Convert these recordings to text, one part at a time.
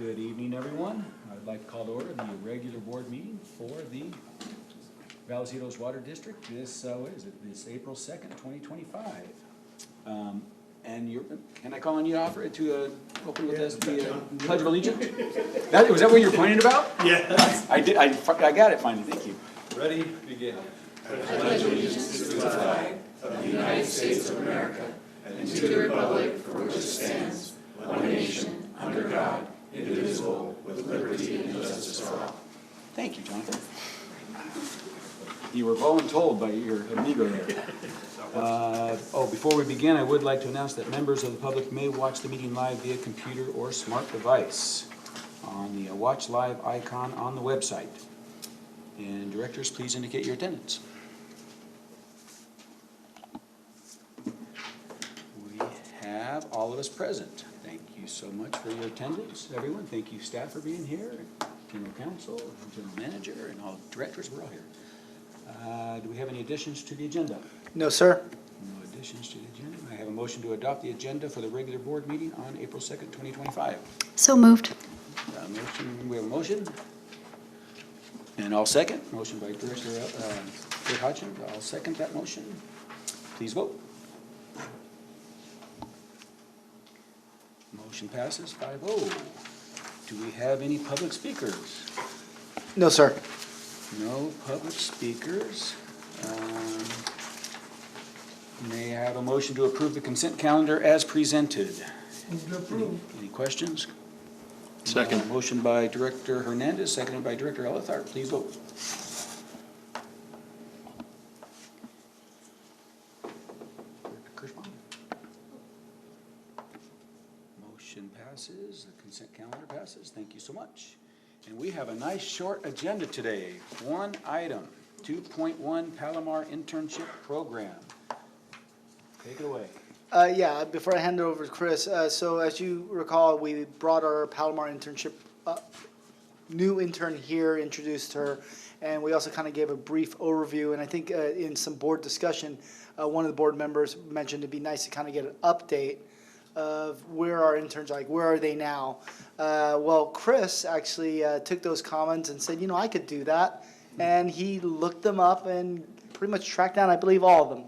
Good evening, everyone. I'd like to call to order the regular board meeting for the Vallecitos Water District. This, what is it? This April 2nd, 2025. And can I call on you to offer it to open with us the Pledge of Allegiance? Was that what you were pointing about? Yes. I got it finally. Thank you. Ready? Begin. I pledge allegiance to the flag of the United States of America and to the republic for which it stands, one nation, under God, indivisible, with liberty and justice for all. Thank you, Jonathan. You were voluntold by your amigo there. Before we begin, I would like to announce that members of the public may watch the meeting live via computer or smart device on the Watch Live icon on the website. And directors, please indicate your attendance. We have all of us present. Thank you so much for your attendance, everyone. Thank you, staff, for being here, and general counsel, and general manager, and all directors. We're all here. Do we have any additions to the agenda? No, sir. No additions to the agenda. I have a motion to adopt the agenda for the regular board meeting on April 2nd, 2025. So moved. We have a motion. And I'll second. Motion by Director Kurt Hodgson. I'll second that motion. Please vote. Motion passes 5-0. Do we have any public speakers? No, sir. No public speakers. May I have a motion to approve the consent calendar as presented? Any questions? Second. Motion by Director Hernandez, seconded by Director Elithart. Please vote. Director Kirschbaum. Motion passes. The consent calendar passes. Thank you so much. And we have a nice short agenda today. One item, 2.1 PALOMAR Internship Program. Take it away. Yeah, before I hand it over to Chris, so as you recall, we brought our Palomar internship new intern here, introduced her, and we also kind of gave a brief overview. And I think in some board discussion, one of the board members mentioned it'd be nice to kind of get an update of where our interns are, like where are they now. Well, Chris actually took those comments and said, you know, I could do that. And he looked them up and pretty much tracked down, I believe, all of them,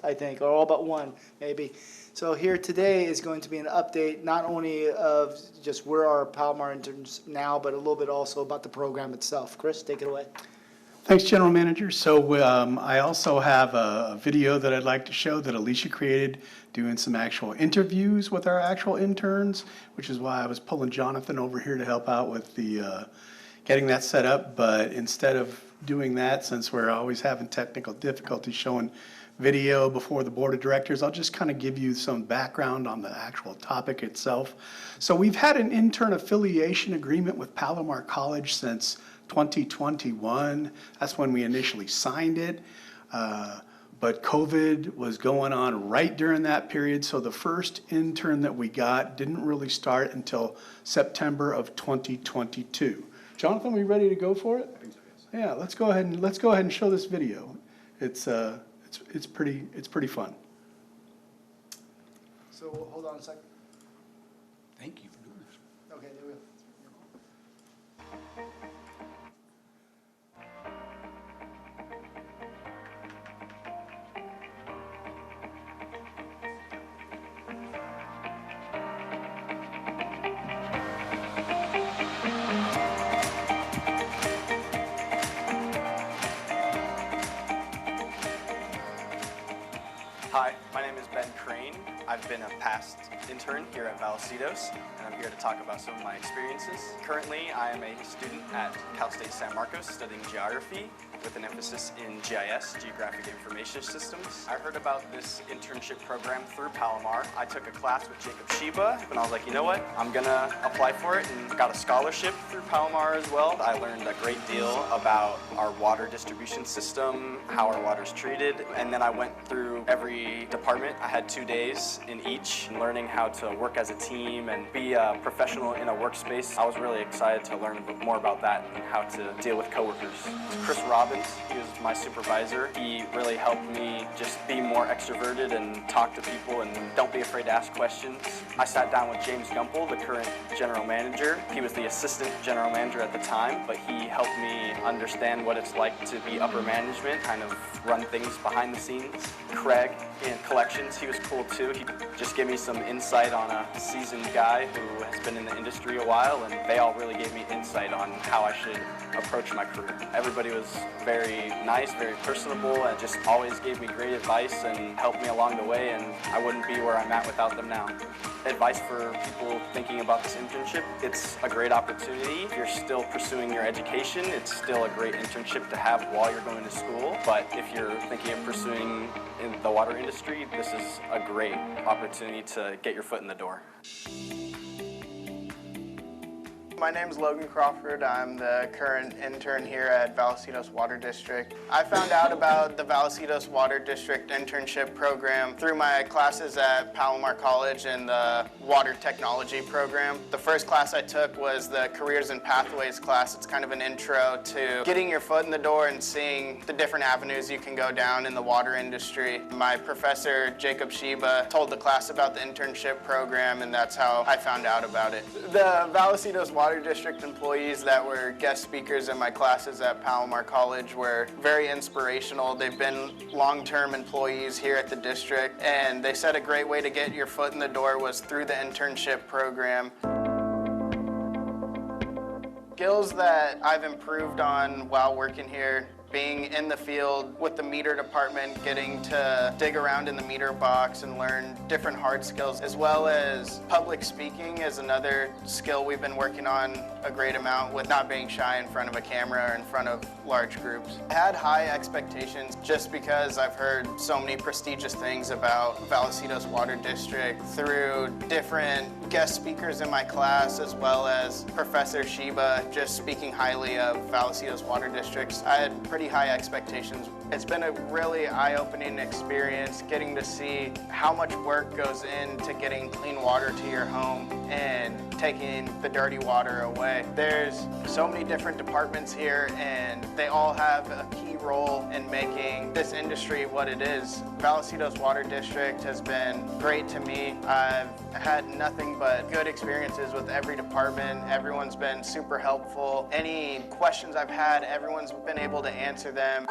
I think, or all but one, maybe. So here today is going to be an update, not only of just where our Palomar interns now, but a little bit also about the program itself. Chris, take it away. Thanks, General Manager. So I also have a video that I'd like to show that Alicia created doing some actual interviews with our actual interns, which is why I was pulling Jonathan over here to help out with the getting that set up. But instead of doing that, since we're always having technical difficulties showing video before the board of directors, I'll just kind of give you some background on the actual topic itself. So we've had an intern affiliation agreement with Palomar College since 2021. That's when we initially signed it. But COVID was going on right during that period, so the first intern that we got didn't really start until September of 2022. Jonathan, are we ready to go for it? Yeah, let's go ahead and show this video. It's pretty fun. So hold on a second. Thank you for doing this. Okay, there we go. Hi, my name is Ben Crane. I've been a past intern here at Vallecitos, and I'm here to talk about some of my experiences. Currently, I am a student at Cal State San Marcos studying geography with an emphasis in GIS, Geographic Information Systems. I heard about this internship program through Palomar. I took a class with Jacob Sheba, and I was like, you know what? I'm gonna apply for it, and got a scholarship through Palomar as well. I learned a great deal about our water distribution system, how our water's treated, and then I went through every department. I had 2 days in each, learning how to work as a team and be a professional in a workspace. I was really excited to learn more about that and how to deal with coworkers. Chris Robbins, he was my supervisor. He really helped me just be more extroverted and talk to people and don't be afraid to ask questions. I sat down with James Gumpel, the current general manager. He was the assistant general manager at the time, but he helped me understand what it's like to be upper management, kind of run things behind the scenes. Craig in collections, he was cool too. He just gave me some insight on a seasoned guy who has been in the industry a while, and they all really gave me insight on how I should approach my career. Everybody was very nice, very personable, and just always gave me great advice and helped me along the way, and I wouldn't be where I'm at without them now. Advice for people thinking about this internship, it's a great opportunity. If you're still pursuing your education, it's still a great internship to have while you're going to school. But if you're thinking of pursuing in the water industry, this is a great opportunity to get your foot in the door. My name is Logan Crawford. I'm the current intern here at Vallecitos Water District. I found out about the Vallecitos Water District internship program through my classes at Palomar College in the Water Technology program. The first class I took was the Careers and Pathways class. It's kind of an intro to getting your foot in the door and seeing the different avenues you can go down in the water industry. My professor, Jacob Sheba, told the class about the internship program, and that's how I found out about it. The Vallecitos Water District employees that were guest speakers in my classes at Palomar College were very inspirational. They've been long-term employees here at the district, and they said a great way to get your foot in the door was through the internship program. Skills that I've improved on while working here, being in the field with the meter department, getting to dig around in the meter box and learn different hard skills, as well as public speaking is another skill we've been working on a great amount with not being shy in front of a camera or in front of large groups. I had high expectations just because I've heard so many prestigious things about Vallecitos Water District through different guest speakers in my class, as well as Professor Sheba just speaking highly of Vallecitos Water Districts. I had pretty high expectations. It's been a really eye-opening experience getting to see how much work goes into getting clean water to your home and taking the dirty water away. There's so many different departments here, and they all have a key role in making this industry what it is. Vallecitos Water District has been great to me. I've had nothing but good experiences with every department. Everyone's been super helpful. Any questions I've had, everyone's been able to answer them.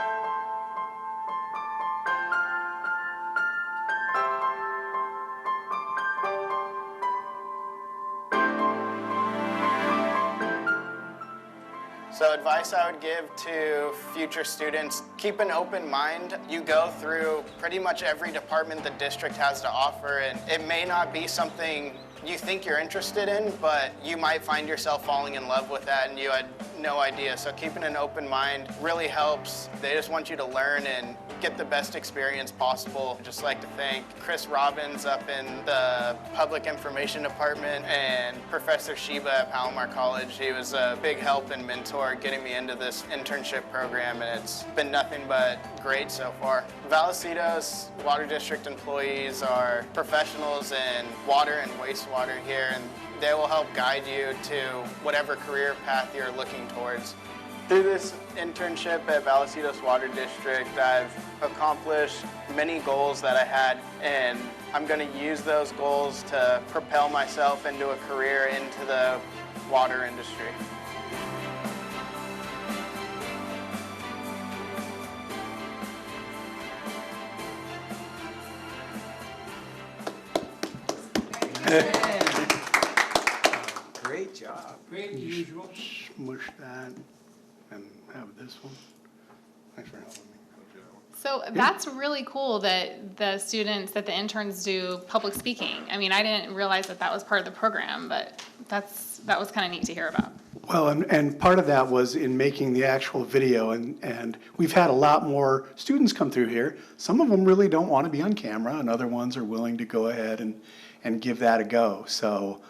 So advice I would give to future students, keep an open mind. You go through pretty much every department the district has to offer, and it may not be something you think you're interested in, but you might find yourself falling in love with that and you had no idea. So keeping an open mind really helps. They just want you to learn and get the best experience possible. I'd just like to thank Chris Robbins up in the Public Information Department and Professor Sheba at Palomar College. He was a big help and mentor getting me into this internship program, and it's been nothing but great so far. Vallecitos Water District employees are professionals in water and wastewater here, and they will help guide you to whatever career path you're looking towards. Through this internship at Vallecitos Water District, I've accomplished many goals that I had, and I'm going to use those goals to propel myself into a career into the water industry. Great job. Great usual. Smush that and have this one. Thanks for helping me. So that's really cool that the students, that the interns do public speaking. I mean, I didn't realize that that was part of the program, but that was kind of neat to hear about. Well, and part of that was in making the actual video, and we've had a lot more students come through here. Some of them really don't want to be on camera, and other ones are willing to go ahead and give that a go. So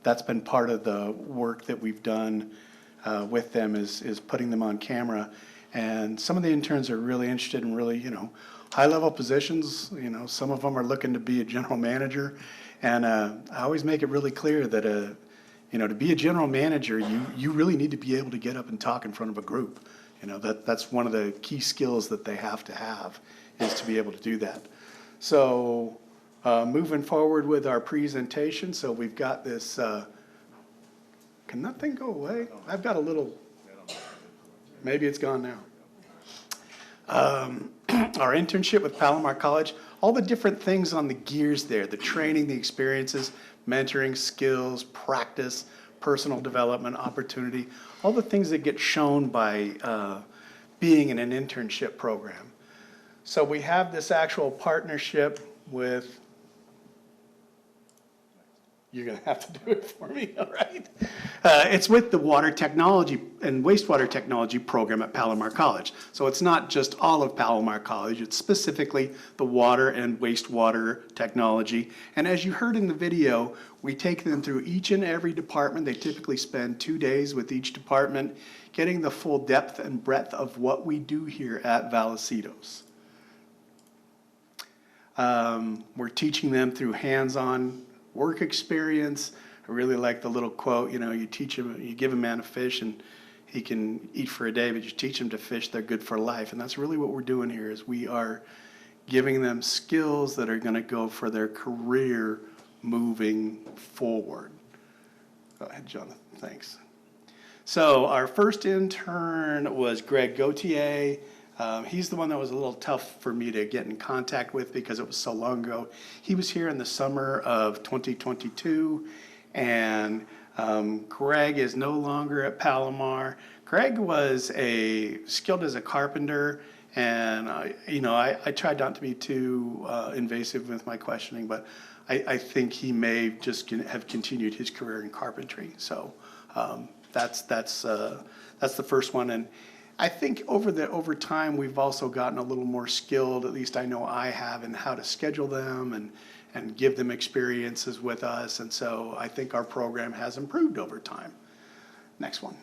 that's been part of the work that we've done with them is putting them on camera. And some of the interns are really interested in really, high-level positions. Some of them are looking to be a general manager. And I always make it really clear that, you know, to be a general manager, you really need to be able to get up and talk in front of a group. You know, that's one of the key skills that they have to have, is to be able to do that. So moving forward with our presentation, so we've got this, can that thing go away? I've got a little, maybe it's gone now. Our internship with Palomar College, all the different things on the gears there, the training, the experiences, mentoring, skills, practice, personal development, opportunity, all the things that get shown by being in an internship program. So we have this actual partnership with, you're gonna have to do it for me, all right? It's with the Water Technology and Wastewater Technology program at Palomar College. So it's not just all of Palomar College, it's specifically the water and wastewater technology. And as you heard in the video, we take them through each and every department. They typically spend 2 days with each department, getting the full depth and breadth of what we do here at Vallecitos. We're teaching them through hands-on work experience. I really like the little quote, you know, you teach him, you give a man a fish and he can eat for a day, but you teach him to fish, they're good for life. And that's really what we're doing here, is we are giving them skills that are going to go for their career moving forward. Go ahead, Jonathan, thanks. So our first intern was Greg Gauthier. He's the one that was a little tough for me to get in contact with because it was so long ago. He was here in the summer of 2022, and Greg is no longer at Palomar. Greg was skilled as a carpenter, and you know, I tried not to be too invasive with my questioning, but I think he may just have continued his career in carpentry. So that's the first one. And I think over time, we've also gotten a little more skilled, at least I know I have, in how to schedule them and give them experiences with us. And so I think our program has improved over time. Next one.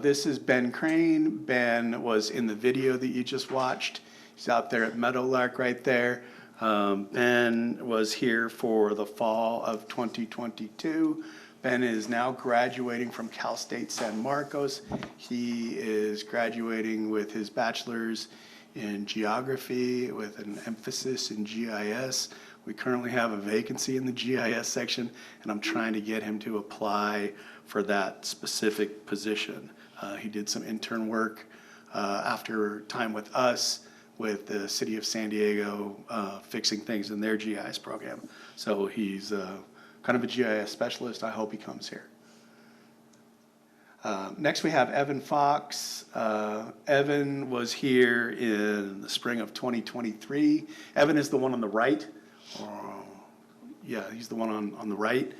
This is Ben Crane. Ben was in the video that you just watched. He's out there at Meadowlark right there. Ben was here for the fall of 2022. Ben is now graduating from Cal State San Marcos. He is graduating with his bachelor's in geography with an emphasis in GIS. We currently have a vacancy in the GIS section, and I'm trying to get him to apply for that specific position. He did some intern work after time with us with the city of San Diego fixing things in their GIS program. So he's kind of a GIS specialist. I hope he comes here. Next we have Evan Fox. Evan was here in the spring of 2023. Evan is the one on the right. Yeah, he's the one on the right.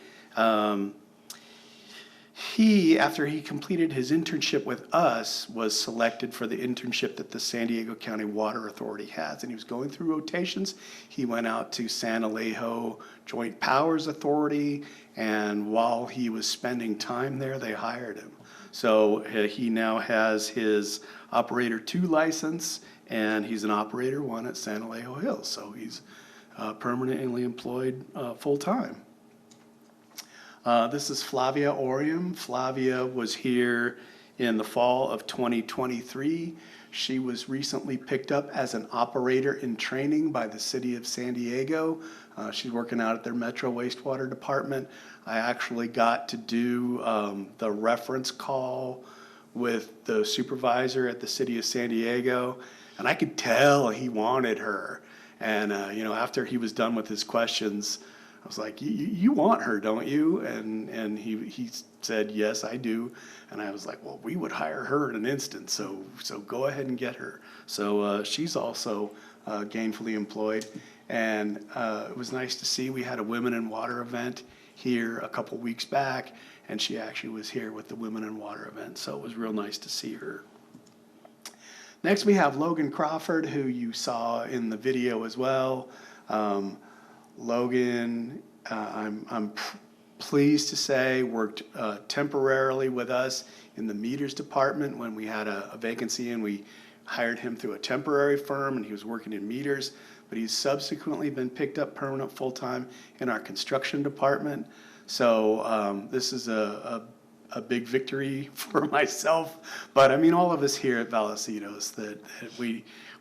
After he completed his internship with us, was selected for the internship that the San Diego County Water Authority has. And he was going through rotations. He went out to San Alejo Joint Powers Authority, and while he was spending time there, they hired him. So he now has his Operator 2 license, and he's an Operator 1 at San Alejo Hills. So he's permanently employed full-time. This is Flavia Orium. Flavia was here in the fall of 2023. She was recently picked up as an operator in training by the city of San Diego. She's working out at their Metro Wastewater Department. I actually got to do the reference call with the supervisor at the city of San Diego, and I could tell he wanted her. And you know, after he was done with his questions, I was like, you want her, don't you? And he said, yes, I do. And I was like, well, we would hire her in an instant, so go ahead and get her. So she's also gainfully employed. And it was nice to see. We had a Women in Water event here a couple weeks back, and she actually was here with the Women in Water event. So it was real nice to see her. Next, we have Logan Crawford, who you saw in the video as well. Logan, I'm pleased to say, worked temporarily with us in the meters department when we had a vacancy, and we hired him through a temporary firm, and he was working in meters. but he's subsequently been picked up permanent full-time in our construction department. So this is a big victory for myself, but I mean all of us here at Vallecitos that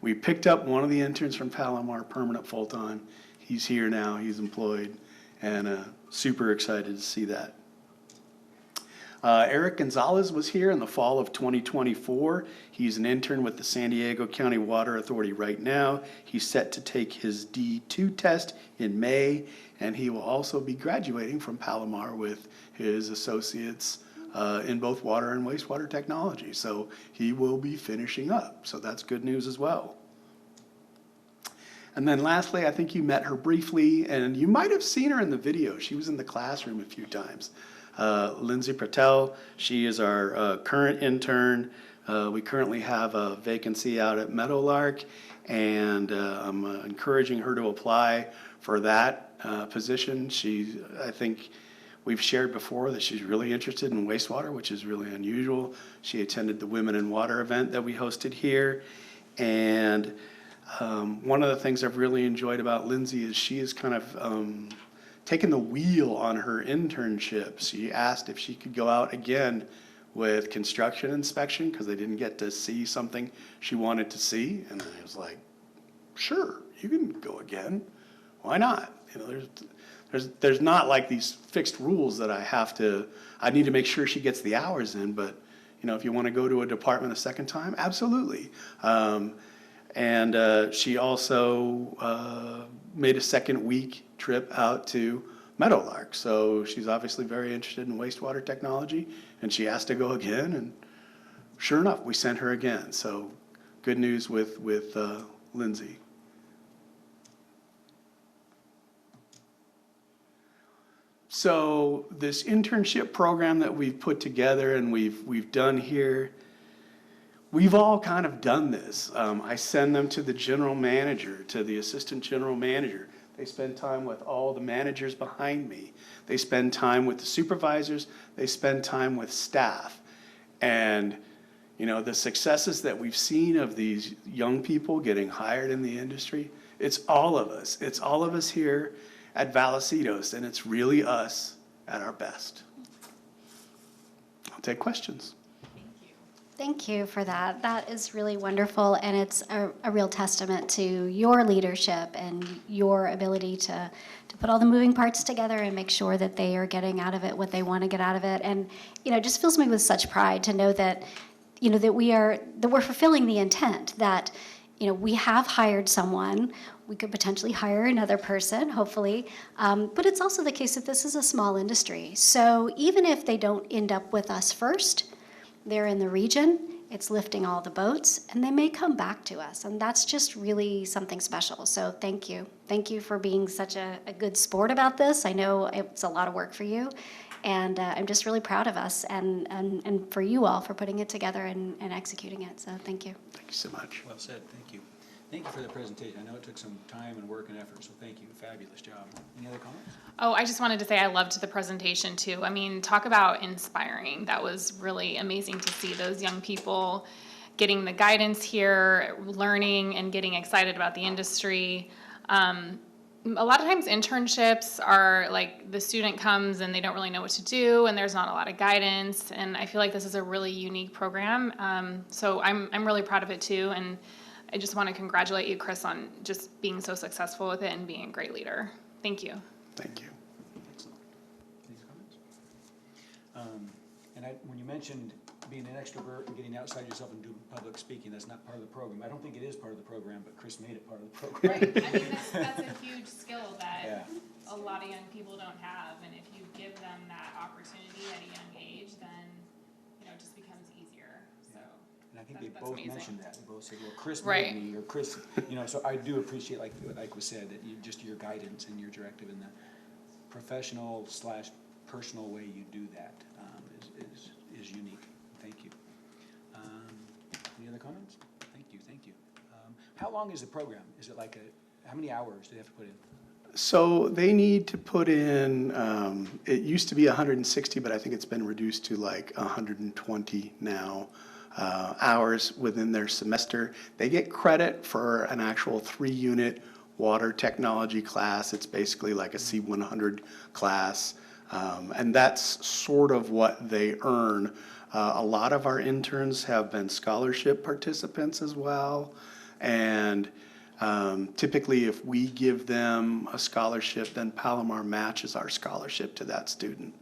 we picked up one of the interns from Palomar permanent full-time. He's here now, he's employed, and super excited to see that. Eric Gonzalez was here in the fall of 2024. He's an intern with the San Diego County Water Authority right now. He's set to take his D2 test in May, and he will also be graduating from Palomar with his associates in both water and wastewater technology. So he will be finishing up, so that's good news as well. And then lastly, I think you met her briefly, and you might have seen her in the video. She was in the classroom a few times. Lindsay Patel, she is our current intern. We currently have a vacancy out at Meadowlark, and I'm encouraging her to apply for that position. I think we've shared before that she's really interested in wastewater, which is really unusual. She attended the Women in Water event that we hosted here, and one of the things I've really enjoyed about Lindsay is she is kind of taken the wheel on her internship. She asked if she could go out again with construction inspection because they didn't get to see something she wanted to see. And I was like, sure, you can go again. Why not? You know, there's not like these fixed rules that I need to make sure she gets the hours in, but you know, if you want to go to a department a second time, absolutely. And she also made a second week trip out to Meadowlark. So she's obviously very interested in wastewater technology, and she asked to go again, and sure enough, we sent her again. So good news with Lindsay. So this internship program that we've put together and we've done here, we've all kind of done this. I send them to the general manager, to the assistant general manager. They spend time with all the managers behind me. They spend time with the supervisors. They spend time with staff. And, you know, the successes that we've seen of these young people getting hired in the industry, it's all of us. It's all of us here at Vallecitos, and it's really us at our best. I'll take questions. Thank you for that. That is really wonderful, and it's a real testament to your leadership and your ability to put all the moving parts together and make sure that they are getting out of it what they want to get out of it. And you know, it just fills me with such pride to know that, you know, that we're fulfilling the intent that, you know, we have hired someone. We could potentially hire another person, hopefully. But it's also the case that this is a small industry. So even if they don't end up with us first, they're in the region, it's lifting all the boats, and they may come back to us. And that's just really something special. So thank you. Thank you for being such a good sport about this. I know it's a lot of work for you. And I'm just really proud of us and for you all for putting it together and executing it. So thank you. Thank you so much. Well said, thank you. Thank you for the presentation. I know it took some time and work and effort, so thank you. Fabulous job. Any other comments? Oh, I just wanted to say I loved the presentation too. I mean, talk about inspiring. That was really amazing to see those young people getting the guidance here, learning and getting excited about the industry. A lot of times internships are like the student comes and they don't really know what to do and there's not a lot of guidance, and I feel like this is a really unique program. So I'm really proud of it too, and I just want to congratulate you, Chris, on just being so successful with it and being a great leader. Thank you. Thank you. Excellent. Any comments? And when you mentioned being an extrovert and getting outside yourself and doing public speaking, that's not part of the program. I don't think it is part of the program, but Chris made it part of the program. Right. I mean, that's a huge skill that Yeah. a lot of young people don't have, and if you give them that opportunity at a young age, then, you know, it just becomes easier. So. And I think That's they both amazing. mentioned that. They both said, well, Chris Right. made me, or Chris, you know, so I do appreciate, like was said, that you, just your guidance and your directive and the professional/personal way you do that is unique. Thank you. Any other comments? Thank you. How long is the program? Is it like how many hours do they have to put in? So they need to put in, it used to be 160, but I think it's been reduced to like 120 now, hours within their semester. They get credit for an actual 3-unit water technology class. It's basically like a C100 class. And that's sort of what they earn. A lot of our interns have been scholarship participants as well. And typically if we give them a scholarship, then Palomar matches our scholarship to that student.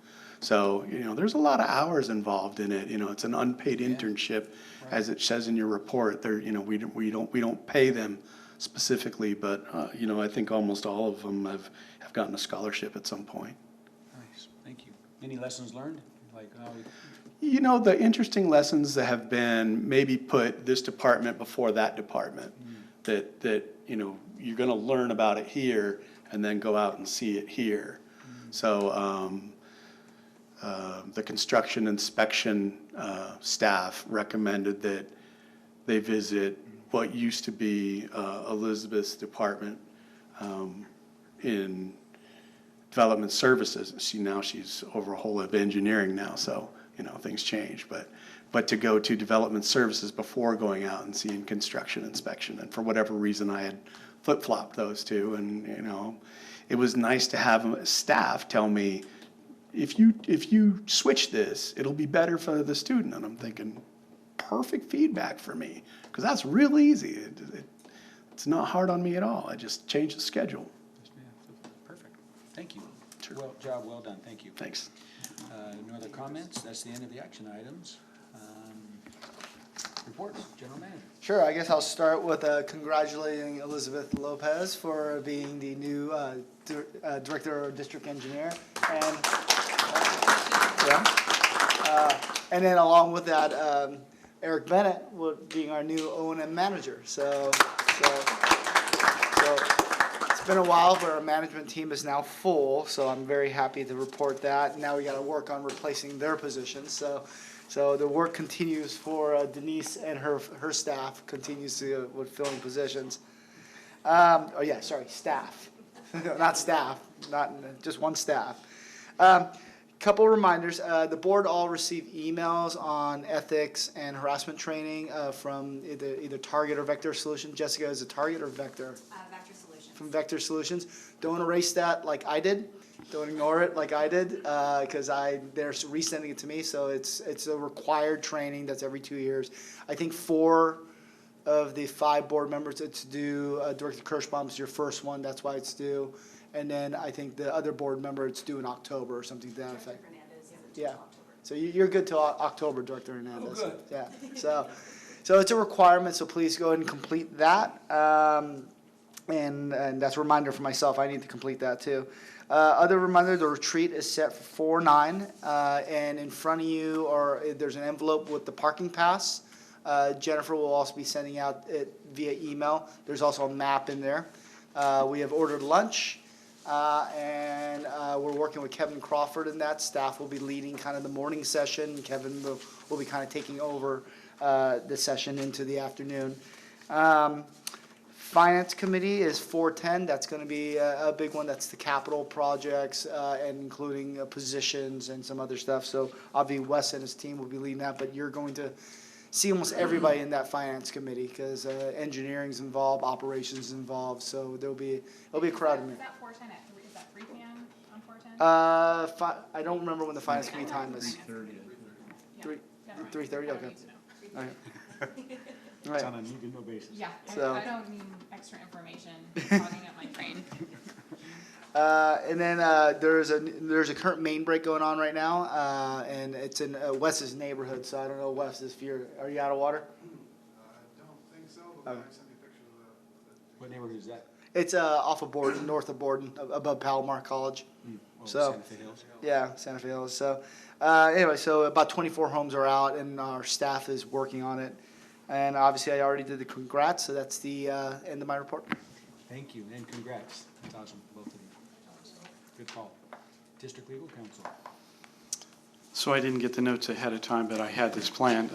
So, you know, there's a lot of hours involved in it. You know, it's an unpaid internship, as it says in your report. There, you know, we don't pay them specifically, but you know, I think almost all of them have gotten a scholarship at some point. Nice, thank you. Any lessons learned? Like, You know, the interesting lessons that have been maybe put this department before that department, that you know, you're going to learn about it here and then go out and see it here. So the construction inspection staff recommended that they visit what used to be Elizabeth's department in development services. Now she's over a whole of engineering now, so you know, things change. But to go to development services before going out and seeing construction inspection, and for whatever reason I had flip-flopped those two, and you know, it was nice to have staff tell me, if you switch this, it'll be better for the student. And I'm thinking, perfect feedback for me, because that's real easy. It's not hard on me at all. I just change the schedule. perfect. Thank you. Sure. Well done. Thank you. Thanks. No other comments? That's the end of the action items. Reports, General Manager. Sure, I guess I'll start with congratulating Elizabeth Lopez for being the new Director of District Engineer. And then along with that, Eric Bennett being our new O&M Manager. So it's been a while, but our management team is now full, so I'm very happy to report that. Now we got to work on replacing their positions. So the work continues for Denise and her staff continues to with filling positions. Staff, not staff, not just one staff. Couple reminders. The board all received emails on ethics and harassment training from either Target or Vector Solutions. Jessica, is it Target or Vector? Vector Solutions. From Vector Solutions. Don't erase that like I did. Don't ignore it like I did, because they're resending it to me. So it's a required training that's every 2 years. I think 4 of the 5 board members it's due. Director Kirschbaum's your first one. That's why it's due. And then I think the other board member it's due in October or something to that effect. Yeah. So you're good till October, Director Hernandez. Oh, good. Yeah. So it's a requirement. So please go ahead and complete that. And that's a reminder for myself. I need to complete that too. Other reminder, the retreat is set for 4/9, and in front of you there's an envelope with the parking pass. Jennifer will also be sending out it via email. There's also a map in there. We have ordered lunch, and we're working with Kevin Crawford in that. Staff will be leading kind of the morning session. Kevin will be kind of taking over the session into the afternoon. Finance Committee is 4/10. That's going to be a big one. That's the capital projects and including positions and some other stuff. So obviously Wes and his team will be leading that, but you're going to see almost everybody in that Finance Committee because engineering's involved, operations involved. So it'll be a crowd in there. Is that 4:10 is that 3 p.m. on 4:10? I don't remember when the Finance Committee time is. 3:30. Okay. Okay. It's on a need-to-know basis. Yeah, So- I don't need extra information clogging up my brain. And then there's a current main break going on right now, and it's in Wes's neighborhood. So I don't know, Wes, are you out of water? I don't think so, but I sent you pictures of that. What neighborhood is that? It's off of Borden, north of Borden, above Palomar College. So- Santa Fe Hills? Yeah, Santa Fe Hills. So anyway, so about 24 homes are out, and our staff is working on it. And obviously, I already did the congrats, so that's the end of my report. Thank you, and congrats. That's awesome, both of you. Good call. District Legal Counsel. So I didn't get the notes ahead of time, but I had this planned.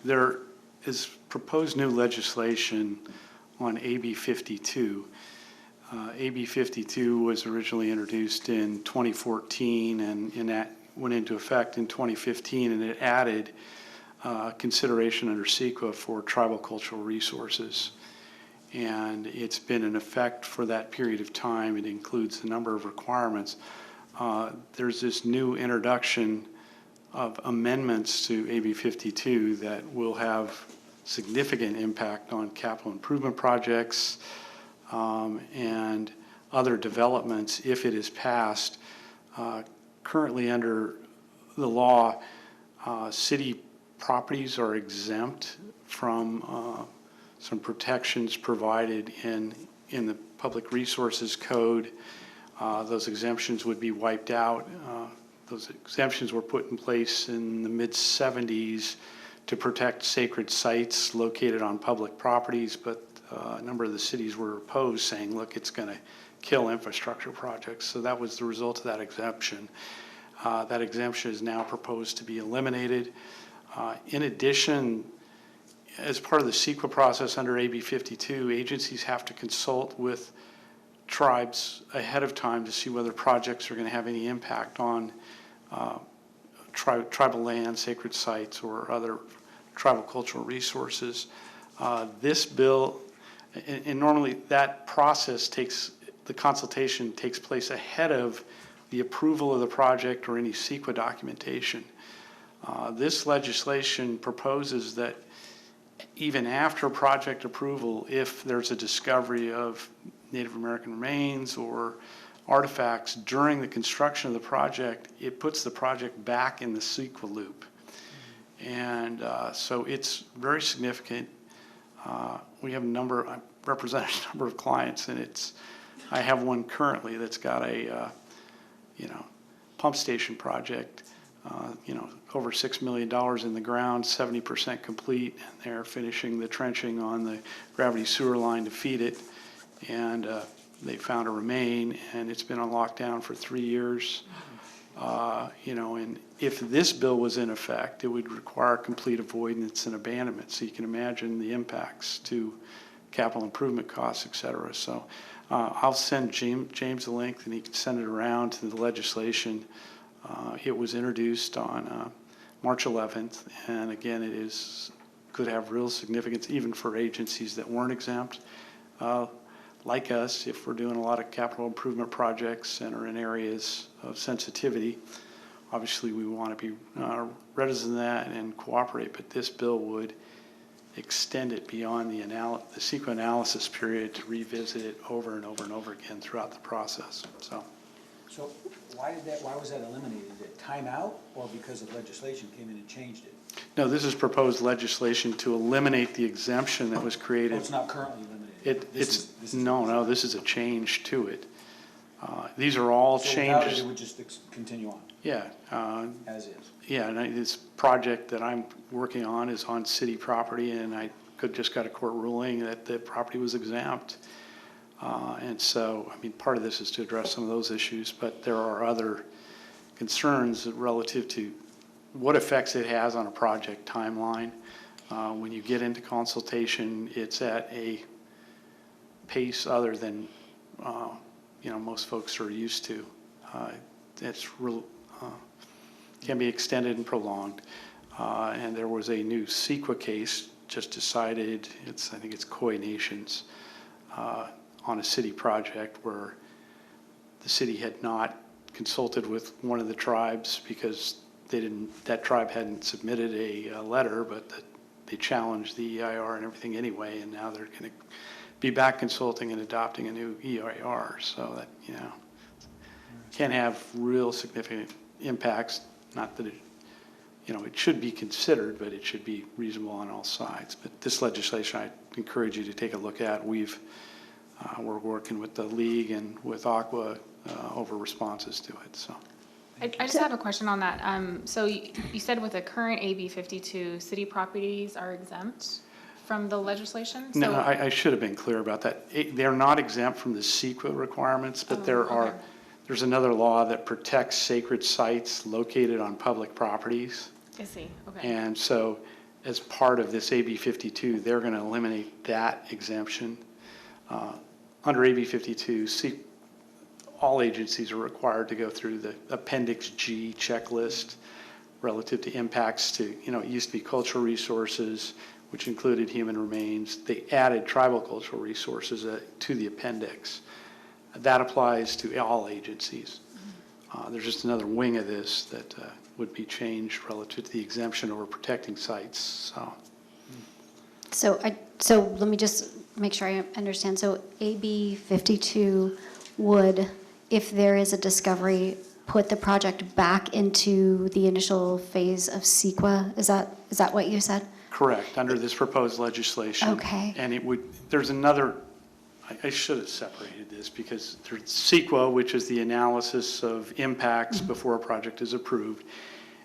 There is proposed new legislation on AB 52. AB 52 was originally introduced in 2014 and that went into effect in 2015, and it added consideration under CEQA for tribal cultural resources. and it's been in effect for that period of time. It includes a number of requirements. There's this new introduction of amendments to AB 52 that will have significant impact on capital improvement projects and other developments if it is passed. Currently under the law, city properties are exempt from some protections provided in the Public Resources Code. Those exemptions would be wiped out. Those exemptions were put in place in the mid-70s to protect sacred sites located on public properties, but a number of the cities were opposed, saying, look, it's going to kill infrastructure projects. So that was the result of that exemption. That exemption is now proposed to be eliminated. In addition, as part of the CEQA process under AB 52, agencies have to consult with tribes ahead of time to see whether projects are going to have any impact on tribal land, sacred sites, or other tribal cultural resources. This bill, and normally that process the consultation takes place ahead of the approval of the project or any CEQA documentation. This legislation proposes that even after project approval, if there's a discovery of Native American remains or artifacts during the construction of the project, it puts the project back in the CEQA loop. And so it's very significant. We have I represent a number of clients, and I have one currently that's got a pump station project, over $6 million in the ground, 70% complete, and they're finishing the trenching on the gravity sewer line to feed it. And they found a remain, and it's been on lockdown for 3 years. And if this bill was in effect, it would require complete avoidance and abandonment. So you can imagine the impacts to capital improvement costs, et cetera. So I'll send James the link, and he can send it around to the legislation. It was introduced on March 11th, and again, could have real significance even for agencies that weren't exempt. Like us, if we're doing a lot of capital improvement projects and are in areas of sensitivity, obviously we want to be reticent of that and cooperate, but this bill would extend it beyond the CEQA analysis period to revisit it over and over and over again throughout the process. So why was that eliminated? Did it time out, or because of legislation came in and changed it? No, this is proposed legislation to eliminate the exemption that was created. Oh, it's not currently eliminated? This is a change to it. These are all without changes. it would just continue on? Yeah. As is? Yeah, and this project that I'm working on is on city property, and I just got a court ruling that the property was exempt. And so, part of this is to address some of those issues, but there are other concerns relative to what effects it has on a project timeline. When you get into consultation, it's at a pace other than most folks are used to. Can be extended and prolonged. And there was a new CEQA case just decided. I think it's Koi Nations on a city project where the city had not consulted with one of the tribes because that tribe hadn't submitted a letter, but they challenged the EIR and everything anyway, and now they're going to be back consulting and adopting a new EIR. So that, can have real significant impacts. Not that it should be considered, but it should be reasonable on all sides. But this legislation, I encourage you to take a look at. We're working with the League and with Aqua over responses to it. So. I just have a question on that. So you said with the current AB 52, city properties are exempt from the legislation? No, I should have been clear about that. They're not exempt from the CEQA requirements, but there's another law that protects sacred sites located on public properties. I see, okay. And so as part of this AB 52, they're going to eliminate that exemption. Under AB 52, all agencies are required to go through the Appendix G checklist relative to impacts to, it used to be cultural resources. which included human remains. They added tribal cultural resources to the appendix. That applies to all agencies. There's just another wing of this that would be changed relative to the exemption over protecting sites. So let me just make sure I understand. So AB 52 would, if there is a discovery, put the project back into the initial phase of CEQA? Is that what you said? Correct, under this proposed legislation. Okay. And it would, there's another, I should have separated this because there's CEQA, which is the analysis of impacts before a project is approved.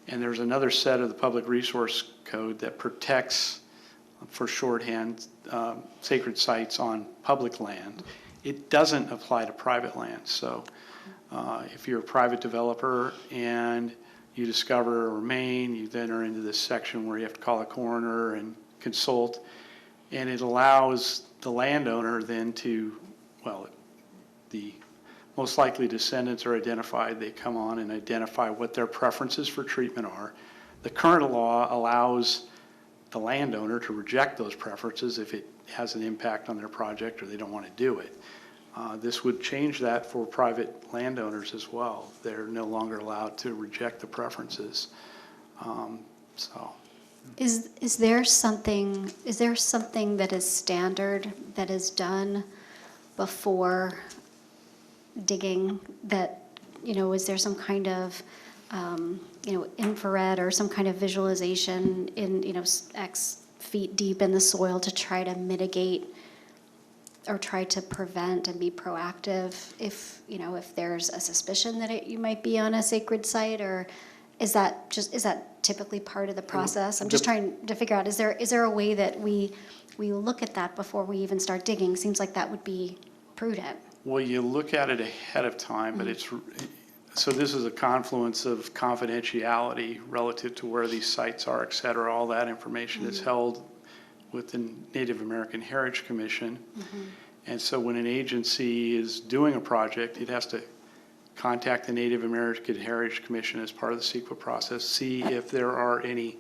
And there's another set of the Public Resource Code that protects, for shorthand, sacred sites on public land. It doesn't apply to private land. So if you're a private developer and you discover a remain, you then are into this section where you have to call a coroner and consult, and it allows the landowner then to, well, the most likely descendants are identified. They come on and identify what their preferences for treatment are. The current law allows the landowner to reject those preferences if it has an impact on their project or they don't want to do it. This would change that for private landowners as well. They're no longer allowed to reject the preferences. Is there something that is standard that is done before digging that, is there some kind of, infrared or some kind of visualization in, X feet deep in the soil to try to mitigate or try to prevent and be proactive if there's a suspicion that you might be on a sacred site, or is that typically part of the process? I'm just trying to figure out, is there a way that we look at that before we even start digging? Seems like that would be prudent. Well, you look at it ahead of time, but so this is a confluence of confidentiality relative to where these sites are, et cetera. All that information is held with the Native American Heritage Commission. And so when an agency is doing a project, it has to contact the Native American Heritage Commission as part of the CEQA process, see if there are any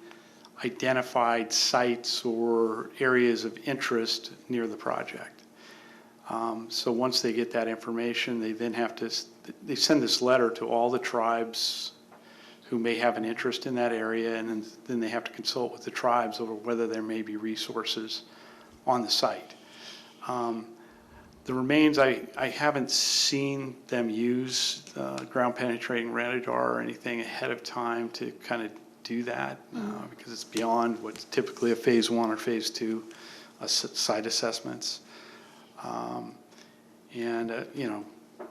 identified sites or areas of interest near the project. So once they get that information, they then have to, they send this letter to all the tribes who may have an interest in that area, and then they have to consult with the tribes over whether there may be resources on the site. The remains, I haven't seen them use ground penetrating radar or anything ahead of time to kind of do that because it's beyond what's typically a phase 1 or phase 2 site assessments.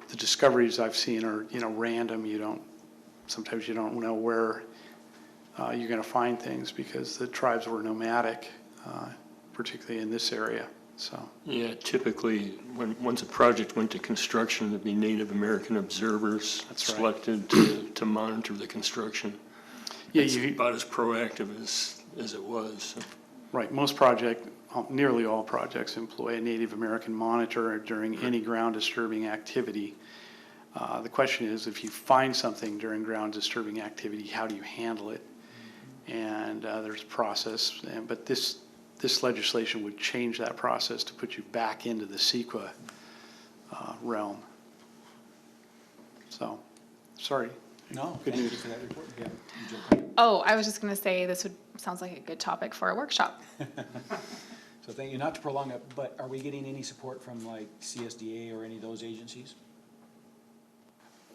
The discoveries I've seen are, random. Sometimes you don't know where you're going to find things because the tribes were nomadic, particularly in this area. So yeah, typically once a project went to construction, there'd be Native American observers selected to monitor the construction. Yeah, it's about as proactive as it was. So. Right, nearly all projects employ a Native American monitor during any ground disturbing activity. The question is, if you find something during ground disturbing activity, how do you handle it? And there's a process, but this legislation would change that process to put you back into the CEQA realm. So, sorry. No, good news for that report. Yeah. Oh, I was just going to say sounds like a good topic for a workshop. So thank you. Not to prolong it, but are we getting any support from like CSDA or any of those agencies?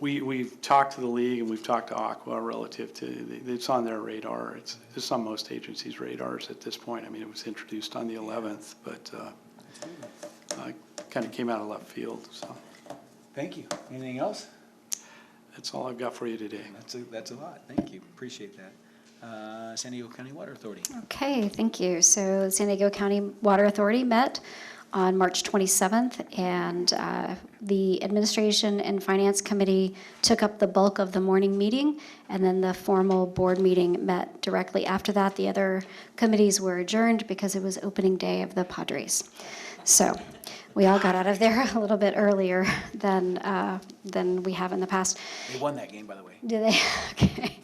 We've talked to the league and we've talked to Aqua relative to, it's on their radar. It's on most agencies' radars at this point. I mean, it was introduced on the 11th, but kind of came out of left field. So Thank you. Anything else? that's all I've got for you today. That's a lot. Thank you. Appreciate that. San Diego County Water Authority. Okay, thank you. So San Diego County Water Authority met on March 27th, and the Administration and Finance Committee took up the bulk of the morning meeting, and then the formal board meeting met directly after that. The other committees were adjourned because it was opening day of the Padres. So we all got out of there a little bit earlier than we have in the past. They won that game, by the way. Did they? Okay.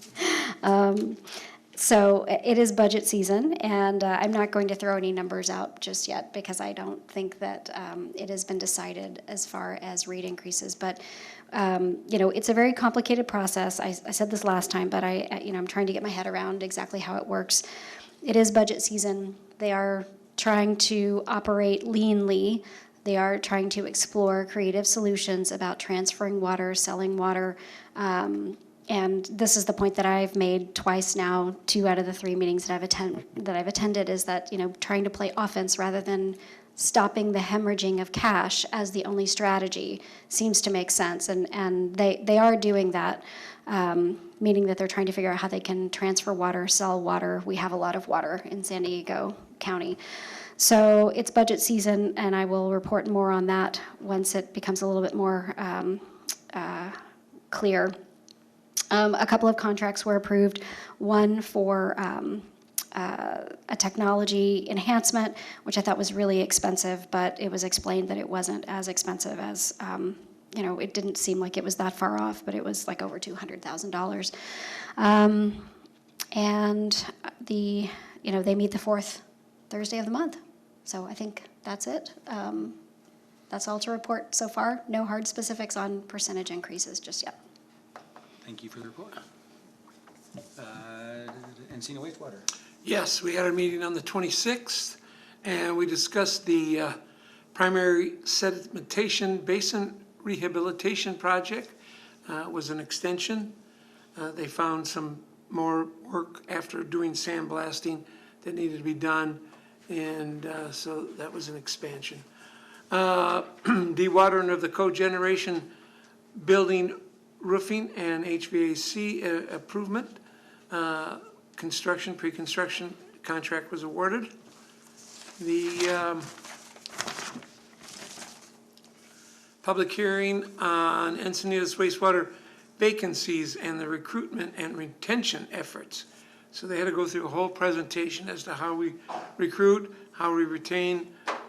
So it is budget season, and I'm not going to throw any numbers out just yet because I don't think that it has been decided as far as rate increases. But it's a very complicated process. I said this last time, but I'm trying to get my head around exactly how it works. It is budget season. They are trying to operate leanly. They are trying to explore creative solutions about transferring water, selling water. And this is the point that I've made twice now, 2 out of the 3 meetings that I've attended, is that, trying to play offense rather than stopping the hemorrhaging of cash as the only strategy seems to make sense. And they are doing that, meaning that they're trying to figure out how they can transfer water, sell water. We have a lot of water in San Diego County. So it's budget season, and I will report more on that once it becomes a little bit more clear. A couple of contracts were approved, one for a technology enhancement, which I thought was really expensive, but it was explained that it wasn't as expensive as, it didn't seem like it was that far off, but it was like over $200,000. And they meet the 4th Thursday of the month. So I think that's it. That's all to report so far. No hard specifics on percentage increases just yet. Thank you for the report. ENCINA wastewater. Yes, we had our meeting on the 26th, and we discussed the primary sedimentation basin rehabilitation project. It was an extension. They found some more work after doing sandblasting that needed to be done, and so that was an expansion. Dewatering of the cogeneration building roofing and HVAC improvement. Pre-construction contract was awarded. The public hearing on Encinitas wastewater vacancies and the recruitment and retention efforts. So they had to go through a whole presentation as to how we recruit, how we retain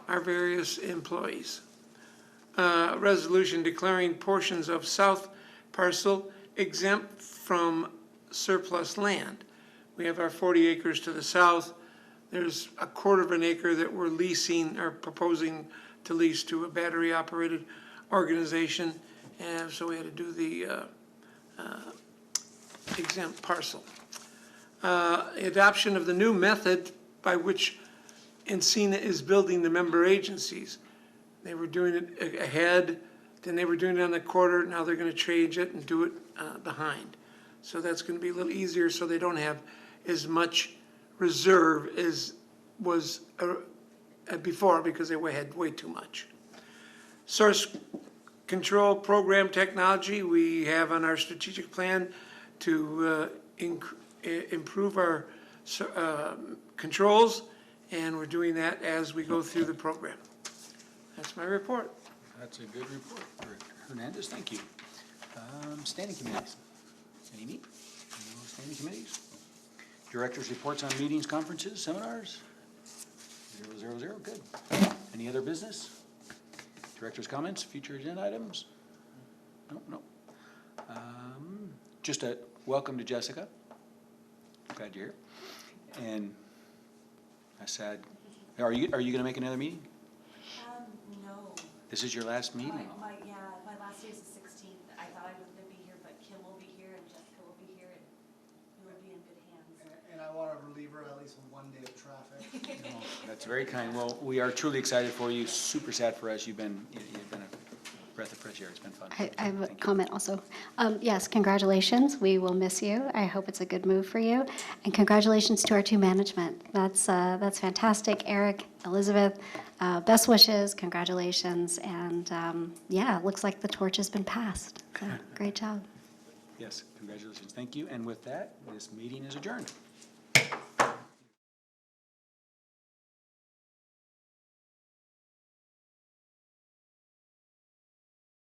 our various employees. Resolution declaring portions of South Parcel exempt from surplus land. We have our 40 acres to the south. There's a 1/4 of an acre that we're leasing or proposing to lease to a battery operated organization. And so we had to do the exempt parcel. Adoption of the new method by which ENCINA is building the member agencies. They were doing it ahead, then they were doing it on the 1/4, now they're going to change it and do it behind. So that's going to be a little easier, so they don't have as much reserve as was before, because they had way too much. Source control program technology, we have on our strategic plan to improve our controls, and we're doing that as we go through the program. That's my report. That's a good report, Hernandez. Thank you. Standing committees. Any meet? No standing committees? Directors' reports on meetings, conferences, seminars? 000, good. Any other business? Director's comments, future agenda items? No. Just a welcome to Jessica. Glad you're here. And I said, are you going to make another meeting? No. This is your last meeting. My last day is the 16th. I thought I was going to be here, but Kim will be here and Jessica will be here, and we will be in good hands. And I want to relieve her at least from 1 day of traffic. Oh, that's very kind. Well, we are truly excited for you. Super sad for us. You've been a breath of fresh air. It's been fun. I have a comment also. Yes, congratulations. We will miss you. I hope it's a good move for you. And congratulations to our 2 management. That's fantastic. Eric, Elizabeth, best wishes, congratulations. And it looks like the torch has been passed. So, great job. Yes, congratulations. Thank you. And with that, this meeting is adjourned.